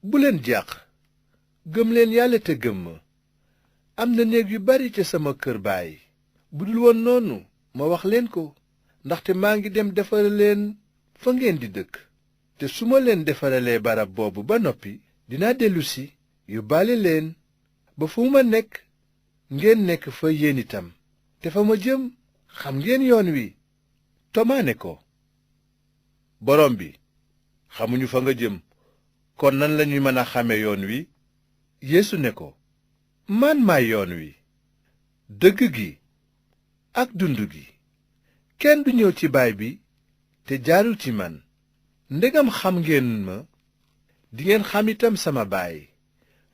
bu leen jàq gëm leen yàlla te gëm ma am na néeg yu bari ca sama kër baay bu dul woon noonu ma wax leen ko ndaxte maa ngi dem defara leen fa ngeen di dëkk te su ma leen defaralee barab boobu ba noppi dinaa dellusi yóbbaale leen ba fu ma nekk ngeen nekk fa yéen itam te fa ma jëm xam ngeen yoon wi Tomaa ne ko borom bi xamuñu fa nga jëm kon nan lañuy mën a xame yoon wi Yeesu ne ko man maay yoon wi dëgg gi ak dund gi kenn du ñëw ci baay bi te jaarul ci man ndegam xam ngeen ma dingeen xam itam sama baay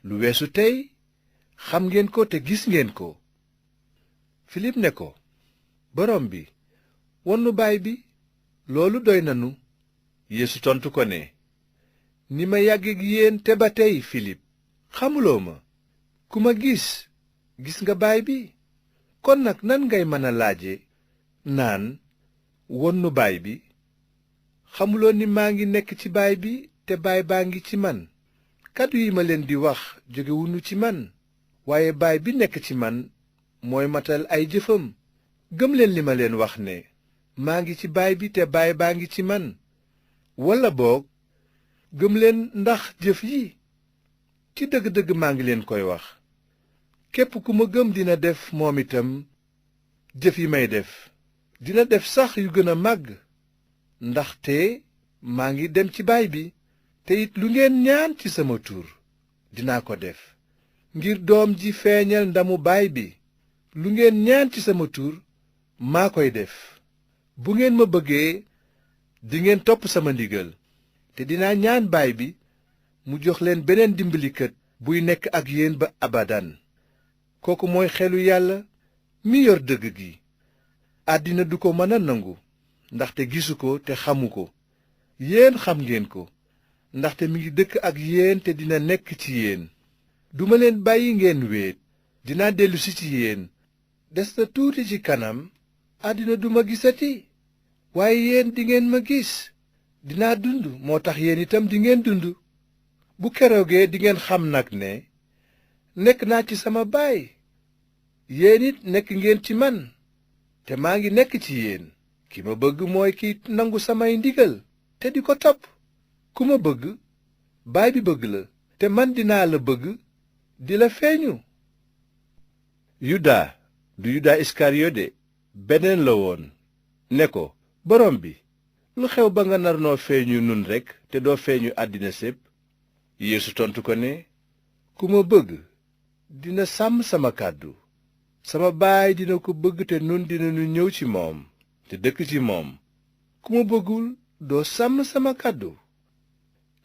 lu weesu tey xam ngeen ko te gis ngeen ko Filip ne ko borom bi won nu baay bi loolu doy nanu Yeesu tontu ko ne ni ma yàgge gi yéen te ba tey Filip xamuloo ma ku ma gis gis nga baay bi kon nag nan ngay mën a laaje naan won nu baay bi xamuloo ni maa ngi nekk ci baay bi te baay baa ngi ci man kàddu yi ma leen di wax jógewuñu ci man waaye baay bi nekk ci man mooy matal ay jëfam gëm leen li ma leen wax ne maa ngi ci baay bi te baay baa ngi ci man walla boog gëm leen ndax jëf yi ci dëgg-dëgg maa ngi leen koy wax képp ku ma gëm dina def moom itam jëf yi may def dina def sax yu gën a màgg ndaxte maa ngi dem ci baay bi te it lu ngeen ñaan ci sama tur dinaa ko def ngir doom ji feeñal ndamu baay bi lu ngeen ñaan ci sama tur maa koy def bu ngeen ma bëggee dingeen topp sama ndigal te dinaa ñaan baay bi mu jox leen beneen dimbalikat buy nekk ak yéen ba abadan kooku mooy xelu yàlla mi yor dëgg gi àddina du ko mën a nangu ndaxte gisu ko te xamu ko yéen xam ngeen ko ndaxte mi ngi dëkk ak yéen te dina nekk ci yéen duma leen bàyyi ngeen wéet dinaa dellusi ci yéen des na tuuti ci kanam àddina duma gisati waaye yéen dingeen ma gis dinaa dund moo tax yéen itam dingeen dund bu keroogee dingeen xam nag ne nekk naa ci sama baay yéen it nekk ngeen ci man te maa ngi nekk ci yéen ki ma bëgg mooy ki nangu samay ndigal te di ko topp ku ma bëgg baay bi bëgg la te man dinaa la bëgg di la feeñu yuda du yuda iskariyode beneen la woon ne ko borom bi lu xew ba nga nar noo feeñu nun rekk te doo feeñu àddina sépp Yeesu tontu ko ne ku ma bëgg dina sàmm sama kàddu sama baay dina ko bëgg te nun dinanu ñëw ci moom te dëkk ci moom ku ma bëggul doo sàmm sama kàddu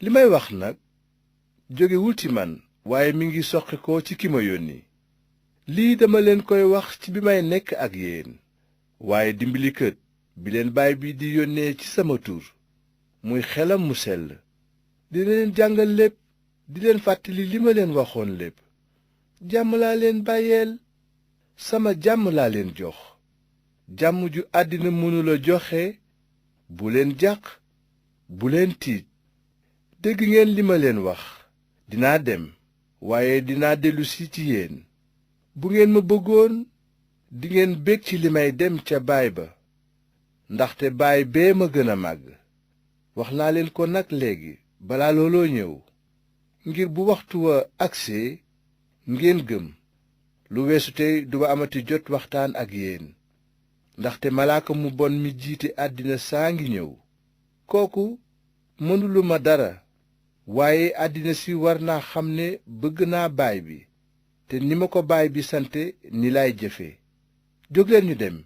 li may wax nag jógewul ci man waaye mi ngi soqi ko ci ki ma yónni lii dama leen koy wax ci bi may nekk ak yéen waaye dimbalikat bi leen baay bi di yónnee ci sama tur muy xelam mu sell dina leen jàngal lépp di leen fàttali li ma leen waxoon lépp jàmm laa leen bàyyeel sama jàmm laa leen jox jàmm ju àddina mënula joxe bu leen jàq bu leen tiit dégg ngeen li ma leen wax dinaa dem waaye dinaa dellusi ci yéen bu ngeen ma bëggoon dingeen bég ci li may dem ca baay ba ndaxte baay bee ma gën a màgg wax naa leen ko nag léegi balaa looloo ñëw ngir bu waxtu wa agsee ngeen gëm lu weesu tey duma amati jot waxtaan ak yéen ndaxte malaaka mu bon mi jiite àddina saa ngi ñëw kooku mënulu ma dara waaye àddina si war naa xam ne bëgg naa baay bi te ni ma ko baay bi sante ni laay jëfe jógleen ñu dem